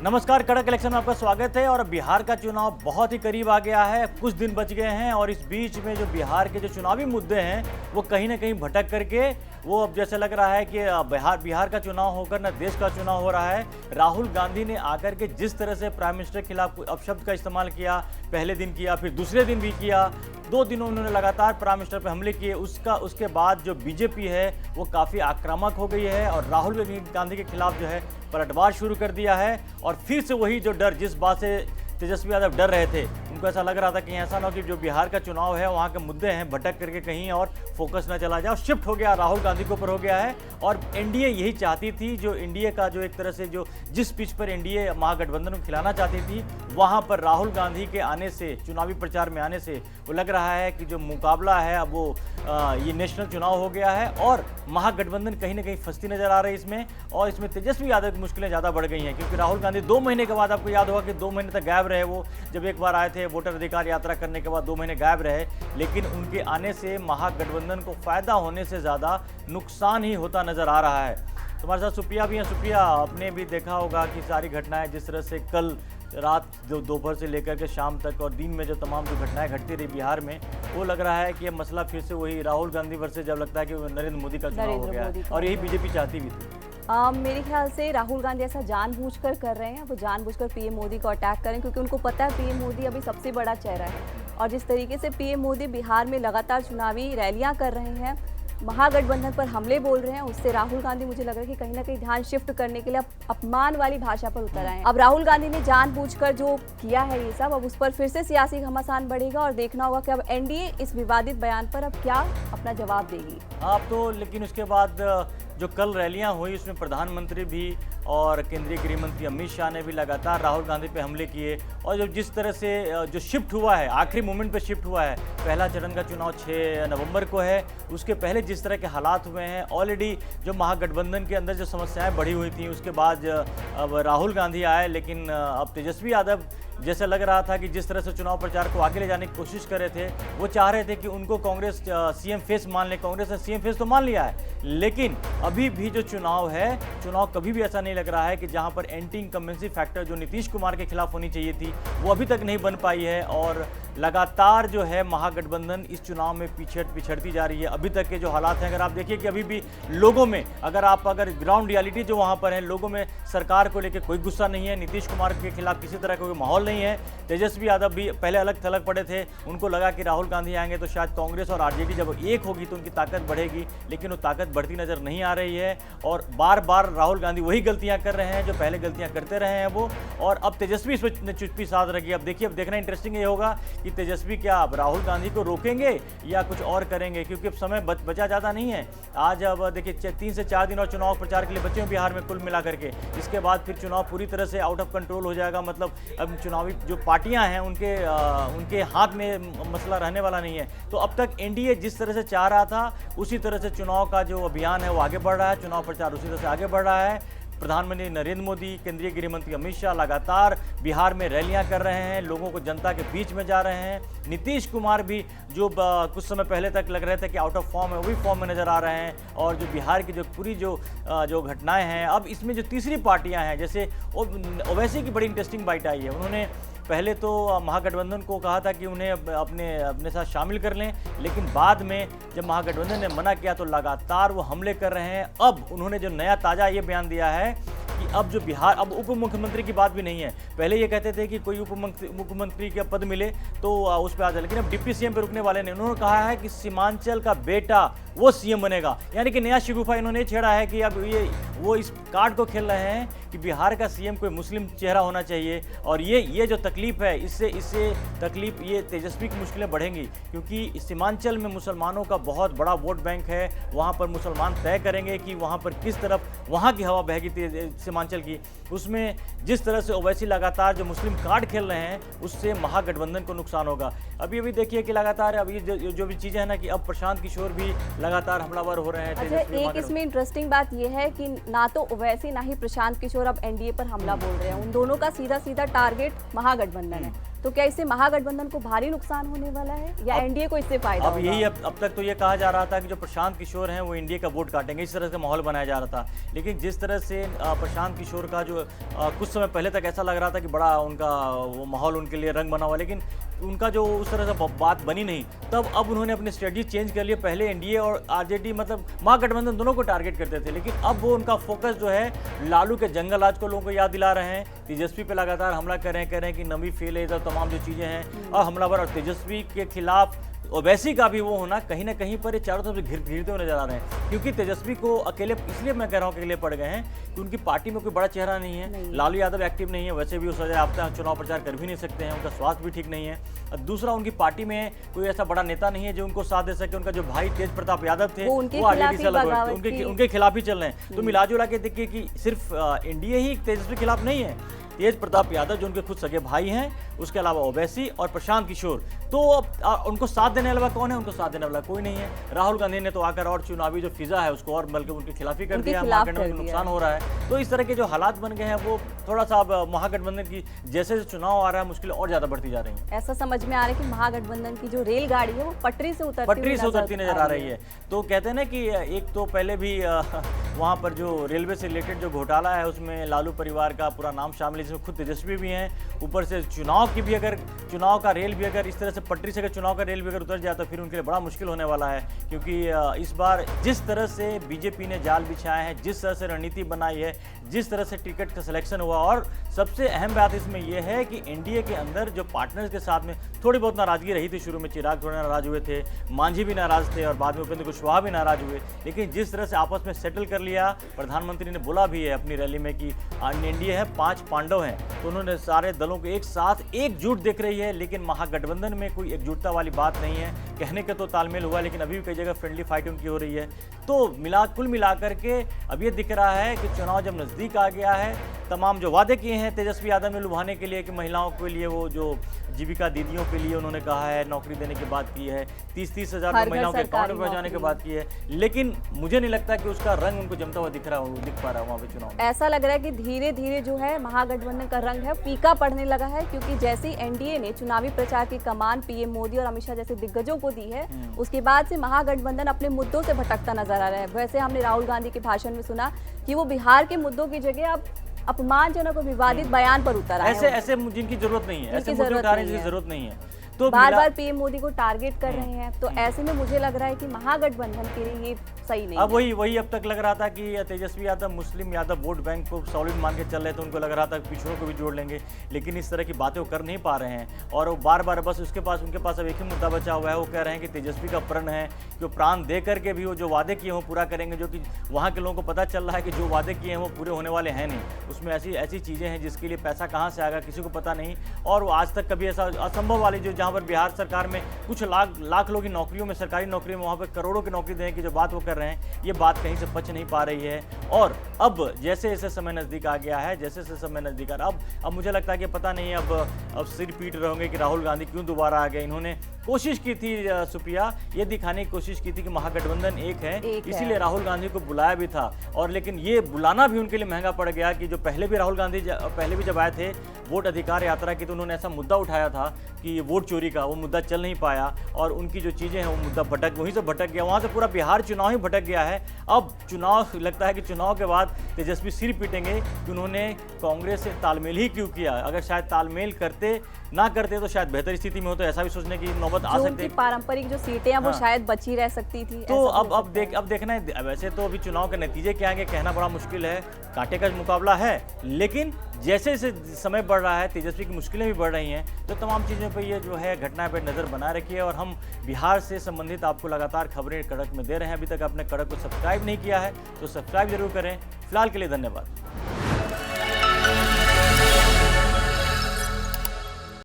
नमस्कार, कड़क इलेक्शन में आपका स्वागत है। और बिहार का चुनाव बहुत ही करीब आ गया है, कुछ दिन बच गए हैं और इस बीच में जो बिहार के जो चुनावी मुद्दे हैं वो कहीं ना कहीं भटक करके वो अब जैसे लग रहा है कि बिहार का चुनाव होकर ना देश का चुनाव हो रहा है। राहुल गांधी ने आकर के जिस तरह से प्राइम मिनिस्टर के खिलाफ अपशब्द का इस्तेमाल किया, पहले दिन किया, फिर दूसरे दिन भी किया, 2 दिनों उन्होंने लगातार प्राइम मिनिस्टर पर हमले किए। उसके बाद जो बीजेपी है वो काफ़ी आक्रामक हो गई है और राहुल गांधी के खिलाफ जो है पलटवार शुरू कर दिया है। और फिर से वही जो डर, जिस बात से तेजस्वी यादव डर रहे थे, उनको ऐसा लग रहा था कि ऐसा ना हो कि जो बिहार का चुनाव है वहाँ के मुद्दे हैं भटक करके कहीं और फोकस न चला जाए। शिफ्ट हो गया, राहुल गांधी के ऊपर हो गया है। और एनडीए यही चाहती थी, जो एनडीए का जो एक तरह से जो जिस पिच पर एनडीए महागठबंधन को खिलाना चाहती थी, वहाँ पर राहुल गांधी के आने से, चुनावी प्रचार में आने से वो लग रहा है कि जो मुकाबला है अब वो ये नेशनल चुनाव हो गया है और महागठबंधन कहीं ना कहीं फंसती नजर आ रही है इसमें। और इसमें तेजस्वी यादव की मुश्किलें ज़्यादा बढ़ गई हैं क्योंकि राहुल गांधी 2 महीने के बाद, आपको याद होगा कि 2 महीने तक गायब रहे। वो जब एक बार आए थे वोटर अधिकार यात्रा करने के बाद 2 महीने गायब रहे, लेकिन उनके आने से महागठबंधन को फायदा होने से ज़्यादा नुकसान ही होता नजर आ रहा है। तुम्हारे साथ सुप्रिया भी हैं। सुप्रिया, आपने भी देखा होगा कि सारी घटनाएं जिस तरह से कल रात दोपहर से लेकर के शाम तक और दिन में जो तमाम जो घटनाएं घटती रही बिहार में, वो लग रहा है कि ये मसला फिर से वही राहुल गांधी वर्सेस जब लगता है कि नरेंद्र मोदी का चुनाव हो गया है और यही बीजेपी चाहती भी थी। मेरे ख्याल से राहुल गांधी ऐसा जानबूझकर कर रहे हैं, वो जानबूझकर पीएम मोदी को अटैक करें क्योंकि उनको पता है पीएम मोदी अभी सबसे बड़ा चेहरा है। और जिस तरीके से पीएम मोदी बिहार में लगातार चुनावी रैलियां कर रहे हैं, महागठबंधन पर हमले बोल रहे हैं, उससे राहुल गांधी मुझे लग रहा है कि कहीं ना कहीं ध्यान शिफ्ट करने के लिए अपमान वाली भाषा पर उतर आए हैं। अब राहुल गांधी ने जानबूझकर जो किया है ये सब, अब उस पर फिर से सियासी घमासान बढ़ेगा और देखना होगा कि अब एनडीए इस विवादित बयान पर अब क्या अपना जवाब देगी। आप तो, लेकिन उसके बाद जो कल रैलियां हुई उसमें प्रधानमंत्री भी और केंद्रीय गृह मंत्री अमित शाह ने भी लगातार राहुल गांधी पे हमले किए। और जो जिस तरह से जो शिफ्ट हुआ है, आखिरी मोमेंट पे शिफ्ट हुआ है, पहला चरण का चुनाव 6 नवंबर को है, उसके पहले जिस तरह के हालात हुए हैं, ऑलरेडी जो महागठबंधन के अंदर जो समस्याएं बढ़ी हुई थी, उसके बाद अब राहुल गांधी आए। लेकिन अब तेजस्वी यादव जैसे लग रहा था कि जिस तरह से चुनाव प्रचार को आगे ले जाने की कोशिश कर रहे थे, वो चाह रहे थे कि उनको कांग्रेस सीएम फेस मान ले। कांग्रेस ने सीएम फेस तो मान लिया है, लेकिन अभी भी जो चुनाव है, चुनाव कभी भी ऐसा नहीं लग रहा है कि जहां पर एंटी इनकम्बेंसी फैक्टर जो नीतीश कुमार के खिलाफ होनी चाहिए थी, वो अभी तक नहीं बन पाई है। और लगातार जो है महागठबंधन इस चुनाव में पिछड़ती जा रही है। अभी तक के जो हालात हैं, अगर आप देखिए कि अभी भी लोगों में, अगर ग्राउंड रियलिटी जो वहाँ पर है, लोगों में सरकार को लेकर कोई गुस्सा नहीं है, नीतीश कुमार के खिलाफ किसी तरह का कोई माहौल नहीं है। तेजस्वी यादव भी पहले अलग थलग पड़े थे, उनको लगा कि राहुल गांधी आएंगे तो शायद कांग्रेस और आरजेडी जब एक होगी तो उनकी ताकत बढ़ेगी, लेकिन वो ताकत बढ़ती नजर नहीं आ रही है। और बार बार राहुल गांधी वही गलतियां कर रहे हैं जो पहले गलतियां करते रहे हैं वो। और अब तेजस्वी इसमें चुप्पी साध रखी है। अब देखिए, अब देखना इंटरेस्टिंग ये होगा कि तेजस्वी क्या अब राहुल गांधी को रोकेंगे या कुछ और करेंगे, क्योंकि अब समय बचा ज़्यादा नहीं है। आज अब देखिए 3 से 4 दिन और चुनाव प्रचार के लिए बचे हैं बिहार में कुल मिला करके। इसके बाद फिर चुनाव पूरी तरह से आउट ऑफ कंट्रोल हो जाएगा। मतलब अब चुनावी जो पार्टियां हैं उनके हाथ में मसला रहने वाला नहीं है। तो अब तक एनडीए जिस तरह से चाह रहा था उसी तरह से चुनाव का जो अभियान है वो आगे बढ़ रहा है, चुनाव प्रचार उसी तरह से आगे बढ़ रहा है। प्रधानमंत्री नरेंद्र मोदी, केंद्रीय गृह मंत्री अमित शाह लगातार बिहार में रैलियां कर रहे हैं, लोगों को जनता के बीच में जा रहे हैं। नीतीश कुमार भी जो कुछ समय पहले तक लग रहे थे कि आउट ऑफ फॉर्म है, वो भी फॉर्म में नजर आ रहे हैं। और जो बिहार की जो पूरी जो घटनाएं हैं, अब इसमें जो तीसरी पार्टियां हैं, जैसे ओवैसी की बड़ी इंटरेस्टिंग बाइट आई है। उन्होंने पहले तो महागठबंधन को कहा था कि उन्हें अपने साथ शामिल कर लें, लेकिन बाद में जब महागठबंधन ने मना किया तो लगातार वो हमले कर रहे हैं। अब उन्होंने जो नया ताज़ा ये बयान दिया है कि अब जो बिहार, अब उप मुख्यमंत्री की बात भी नहीं है। पहले ये कहते थे कि कोई उप मुख्यमंत्री का पद मिले तो उस पर आ जाए, लेकिन अब डिप्टी सीएम पे रुकने वाले ने। उन्होंने कहा है कि सीमांचल का बेटा वो सीएम बनेगा, यानी कि नया शिगुफा इन्होंने छेड़ा है कि अब वो इस कार्ड को खेल रहे हैं कि बिहार का सीएम कोई मुस्लिम चेहरा होना चाहिए। और ये जो तकलीफ है, इससे तकलीफ, ये तेजस्वी की मुश्किलें बढ़ेंगी, क्योंकि सीमांचल में मुसलमानों का बहुत बड़ा वोट बैंक है। वहाँ पर मुसलमान तय करेंगे कि वहाँ पर किस तरफ वहाँ की हवा बहेगी सीमांचल की। उसमें जिस तरह से ओवैसी लगातार जो मुस्लिम कार्ड खेल रहे हैं, उससे महागठबंधन को नुकसान होगा। अभी देखिए कि लगातार अभी जो भी चीज़ें हैं ना, कि अब प्रशांत किशोर भी लगातार हमलावर हो रहे हैं। अच्छा, एक इसमें इंटरेस्टिंग बात यह है कि ना तो ओवैसी ना ही प्रशांत किशोर अब एनडीए पर हमला बोल रहे हैं। उन दोनों का सीधा टारगेट महागठबंधन है। तो क्या इससे महागठबंधन को भारी नुकसान होने वाला है या एनडीए को इससे फायदा अब होगा? यही अब तक तो ये कहा जा रहा था कि जो प्रशांत किशोर हैं वो एनडीए का वोट काटेंगे, इस तरह से माहौल बनाया जा रहा था। लेकिन जिस तरह से प्रशांत किशोर का जो कुछ समय पहले तक ऐसा लग रहा था कि बड़ा उनका वो माहौल उनके लिए रंग बना हुआ, लेकिन उनका जो उस तरह से बात बनी नहीं, तब अब उन्होंने अपनी स्ट्रेटजी चेंज कर लिया। पहले एनडीए और आरजेडी मतलब महागठबंधन दोनों को टारगेट करते थे, लेकिन अब वो उनका फोकस जो है लालू के जंगल राज को लोगों को याद दिला रहे हैं। तेजस्वी पे लगातार हमला कर रहे हैं कि नवी फेल है, तमाम जो चीज़ें हैं और हमलावर, और तेजस्वी के खिलाफ ओवैसी का भी वो होना कहीं ना कहीं पर ये चारों तरफ से घिरते हुए नजर आ रहे हैं। क्योंकि तेजस्वी को अकेले, इसलिए मैं कह रहा हूँ अकेले पड़ गए हैं कि उनकी पार्टी में कोई बड़ा चेहरा नहीं है। लालू यादव एक्टिव नहीं है, वैसे भी वो सजा याफ्ता चुनाव प्रचार कर भी नहीं सकते हैं, उनका स्वास्थ्य भी ठीक नहीं है। और दूसरा, उनकी पार्टी में कोई ऐसा बड़ा नेता नहीं है जो उनको साथ दे सके। उनका जो भाई तेज प्रताप यादव थे वो आरजेडी से अलग हुए, उनके खिलाफ ही चल रहे हैं। तो मिला जुला के देखिए कि सिर्फ एनडीए ही तेजस्वी के खिलाफ नहीं है, तेज प्रताप यादव जो उनके खुद सगे भाई हैं, उसके अलावा ओवैसी और प्रशांत किशोर, तो उनको साथ देने वाला कौन है? उनको साथ देने वाला कोई नहीं है। राहुल गांधी ने तो आकर और चुनावी जो फिजा है उसको और बल्कि उनके खिलाफ ही कर दिया, महागठबंधन को नुकसान हो रहा है। तो इस तरह के जो हालात बन गए हैं वो थोड़ा सा अब महागठबंधन की जैसे चुनाव आ रहा है मुश्किल और ज्यादा बढ़ती जा रही है। ऐसा समझ में आ रहा है कि महागठबंधन की जो रेलगाड़ी है वो पटरी से उतरती नजर आ रही है। तो कहते हैं ना कि एक तो पहले भी वहाँ पर जो रेलवे से रिलेटेड जो घोटाला है उसमें लालू परिवार का पूरा नाम शामिल है, जिसमें खुद तेजस्वी भी हैं। ऊपर से चुनाव का रेल भी अगर इस तरह से पटरी से चुनाव का रेल भी अगर उतर जाए तो फिर उनके लिए बड़ा मुश्किल होने वाला है। क्योंकि इस बार जिस तरह से बीजेपी ने जाल बिछाया है, जिस तरह से रणनीति बनाई है, जिस तरह से टिकट का सिलेक्शन हुआ, और सबसे अहम बात इसमें यह है कि एनडीए के अंदर जो पार्टनर्स के साथ में थोड़ी बहुत नाराजगी रही थी। शुरू में चिराग थोड़े नाराज हुए थे, मांझी भी नाराज थे और बाद में उपेंद्र कुशवाहा भी नाराज हुए। लेकिन जिस तरह से आपस में सेटल कर लिया, प्रधानमंत्री ने बोला भी है अपनी रैली में कि एनडीए है 5 पांडव हैं, तो उन्होंने सारे दलों को एक साथ एकजुट दिख रही है। लेकिन महागठबंधन में कोई एकजुटता वाली बात नहीं है। कहने का तो तालमेल हुआ, लेकिन अभी भी कई जगह फ्रेंडली फाइट उनकी हो रही है। तो कुल मिलाकर के अब ये दिख रहा है कि चुनाव जब नज़दीक आ गया है, तमाम जो वादे किए हैं तेजस्वी यादव ने लुभाने के लिए कि महिलाओं के लिए वो जो जीविका दीदियों के लिए उन्होंने कहा है नौकरी देने की बात की है, 30-30 हज़ार महिलाओं के अकाउंट में पहुंचाने की बात की है, लेकिन मुझे नहीं लगता कि उसका रंग उनको जमता हुआ दिख पा रहा है वहाँ पे चुनाव। ऐसा लग रहा है कि धीरे धीरे जो है महागठबंधन का रंग है फीका पड़ने लगा है, क्योंकि जैसे ही एनडीए ने चुनावी प्रचार की कमान पीएम मोदी और अमित शाह जैसे दिग्गजों को दी है, उसके बाद से महागठबंधन अपने मुद्दों से भटकता नजर आ रहा है। वैसे हमने राहुल गांधी के भाषण में सुना कि वो बिहार के मुद्दों की जगह अब अपमानजनक और विवादित बयान पर उतर आए हैं। ऐसे जिनकी जरूरत नहीं है, ऐसे मुद्दे उठाने की जरूरत नहीं है, तो बार पीएम मोदी को टारगेट कर रहे हैं। तो ऐसे में मुझे लग रहा है कि महागठबंधन के लिए ये सही नहीं अब वही अब तक लग रहा था कि तेजस्वी यादव मुस्लिम यादव वोट बैंक को सॉलिड मान के चल रहे थे, उनको लग रहा था कि पिछड़ों को भी जोड़ लेंगे, लेकिन इस तरह की बातें वो कर नहीं पा रहे हैं। और वो बार बस उनके पास अब एक ही मुद्दा बचा हुआ है। वो कह रहे हैं कि तेजस्वी का प्रण है कि वो प्राण दे करके भी वो जो वादे किए हैं वो पूरा करेंगे, जो कि वहाँ के लोगों को पता चल रहा है कि जो वादे किए हैं वो पूरे होने वाले हैं नहीं। उसमें ऐसी चीज़ें हैं जिसके लिए पैसा कहाँ से आएगा किसी को पता नहीं। और वो आज तक कभी ऐसा असंभव वाली जो जहाँ पर बिहार सरकार में कुछ लाख लोगों की नौकरियों में, सरकारी नौकरियों में, वहाँ पर करोड़ों की नौकरी देने की जो बात वो कर रहे हैं, ये बात कहीं से पच नहीं पा रही है। और अब जैसे समय नज़दीक आ गया है, जैसे समय नज़दीक आ रहा है, अब मुझे लगता है कि पता नहीं अब सिर पीट रहे होंगे कि राहुल गांधी क्यों दोबारा आ गए। इन्होंने कोशिश की थी सुप्रिया, ये दिखाने की कोशिश की थी कि महागठबंधन एक है, इसीलिए राहुल गांधी को बुलाया भी था। और लेकिन ये बुलाना भी उनके लिए महंगा पड़ गया कि जो पहले भी राहुल गांधी पहले भी जब आए थे वोट अधिकार यात्रा की, तो उन्होंने ऐसा मुद्दा उठाया था कि वोट चोरी का, वो मुद्दा चल नहीं पाया और उनकी जो चीज़ें हैं वो मुद्दा वहीं से भटक गया, वहाँ से पूरा बिहार चुनाव ही भटक गया है। अब चुनाव लगता है कि चुनाव के बाद तेजस्वी सिर पीटेंगे कि उन्होंने कांग्रेस से तालमेल ही क्यों किया। अगर शायद तालमेल ना करते तो शायद बेहतर स्थिति में हो, तो ऐसा भी सोचने की नौबत आ सकती है। पारंपरिक जो सीटें हैं वो शायद बची रह सकती थी। तो अब देखना है। वैसे तो अभी चुनाव के नतीजे क्या आएंगे कहना बड़ा मुश्किल है, कांटे का मुकाबला है, लेकिन जैसे समय बढ़ रहा है तेजस्वी की मुश्किलें भी बढ़ रही हैं, तो तमाम चीज़ों पर ये जो है घटना पर नज़र बनाए रखिए। और हम बिहार से संबंधित आपको लगातार खबरें कड़क में दे रहे हैं। अभी तक आपने कड़क को सब्सक्राइब नहीं किया है तो सब्सक्राइब जरूर करें। फिलहाल के लिए धन्यवाद।